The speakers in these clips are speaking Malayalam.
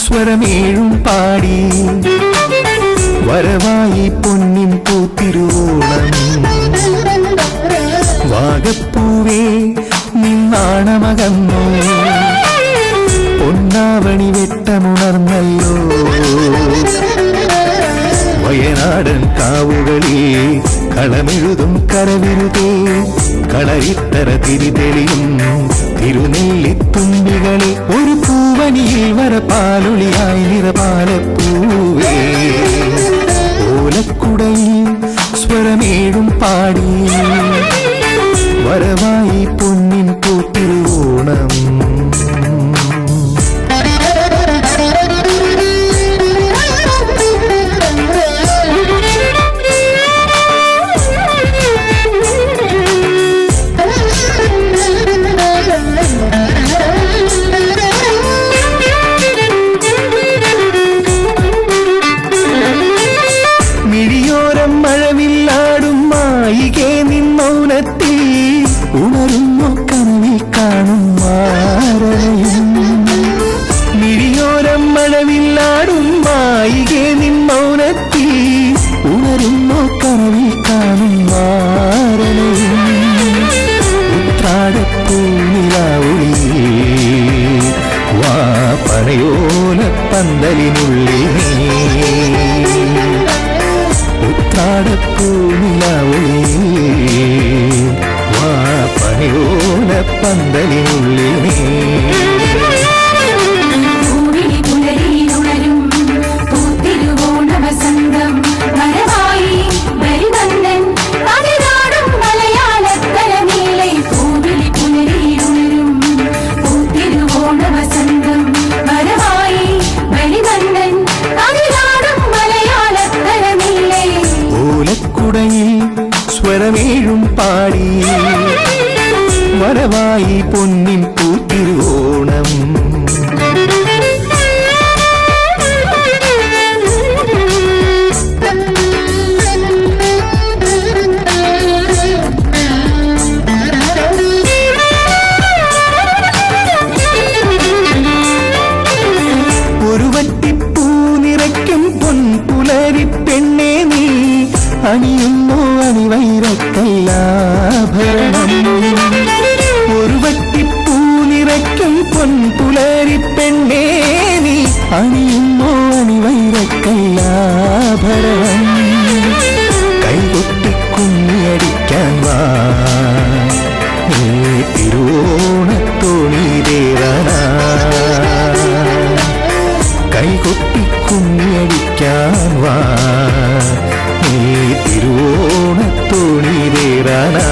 സ്വരമേഴും പാടി വരവായി പൊന്നിൻ പൂത്തിരുവോണം. വാഗപ്പൂവേ നിന്നാണമകന്നോ, പൊന്നാവണി വെട്ടമുണർന്നല്ലോ. വയനാടൻ കാവുകളിൽ കളമെഴുതും കരവിരുതേ, കളരിത്തറ തിരിതെളിയും തിരുനെല്ലിത്തുമ്പികളെ ഒരു പൂവനിയിൽ വരപാലൊളിയായി നിറപാലപ്പൂവേ. ഓലക്കുടയിൽ സ്വരമേഴും പാടി വരവായി പൊന്നിൻ പൂത്തിരുവോണം. മഴവില്ലാടും മായികേ നിൻ മൗനത്തിൽ ഉണരുന്നു കനവിൽ കാണും മാരയും. മിഴിയോരം മഴവില്ലാടും മായികേ നിൻ മൗനത്തിൽ ഉണരുന്നു കനവിൽ കാണും മാരയും. ഉത്രാടപ്പൂനിലാവുളി വാ പനയോല പന്തലിനുള്ളിൽ ഉത്രാടപ്പൂനിലാവുളി വാ പനയോല പന്തലിനുള്ളിൽ. സ്വരമേഴും പാടി വരവായി പൊന്നിൻ പൂത്തിരുവോണം. ഒരു വറ്റിപ്പൂ നിറയ്ക്കും പൊൻപുലരി പെണ്ണേ നീ അണിയുന്നു അണിവൈരക്കല്ലാഭരണം. ഒരു വറ്റിപ്പൂ നിറയ്ക്കും പൊൻപുലരി പെണ്ണേ നീ അണിയുന്നു അണിവൈരക്കല്ലാഭരണം. കൈകൊട്ടി കുഞ്ഞിയടിക്കാൻ വാ നീ തിരുവോണത്തോണി ദേവനാ. കൈകൊട്ടി കുഞ്ഞിയടിക്കാൻ വാ നീ തിരുവോണത്തോണി ദേവനാ.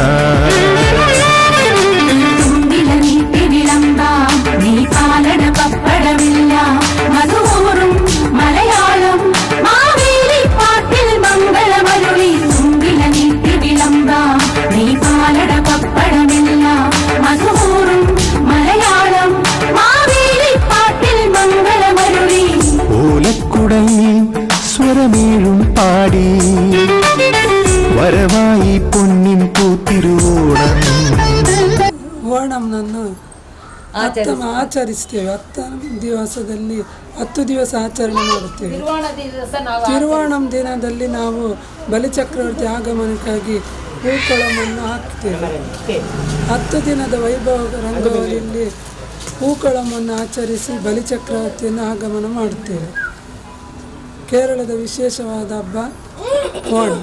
ഓലക്കുടയിൽ സ്വരമേഴും പാടി വരവായി പൊന്നിൻ പൂത്തിരുവോണം. ಓಣಂನನ್ನು ಆಚರಿಸ್ತೇವೆ. 10 ದಿವಸದಲ್ಲಿ 10 ದಿವಸ ಆಚರಣೆ ಮಾಡುತ್ತೇವೆ. ತಿರುವೋಣಂ ದಿನದಲ್ಲಿ ನಾವು ಬಲಿಚಕ್ರವರ್ತಿ ಆಗಮನಕ್ಕಾಗಿ ಹೂಕಳಮನ್ನು ಹಾಕ್ತೇವೆ. 10 ದಿನದ ವೈಭವ ರಂಗವಲ್ಲಿಯಲ್ಲಿ ಹೂಕಳಮನ್ನು ಆಚರಿಸಿ ಬಲಿಚಕ್ರವರ್ತಿಯನ್ನು ಆಗಮನ ಮಾಡುತ್ತೇವೆ. ಕೇರಳದ ವಿಶೇಷವಾದ ಹಬ್ಬ ಓಣಂ.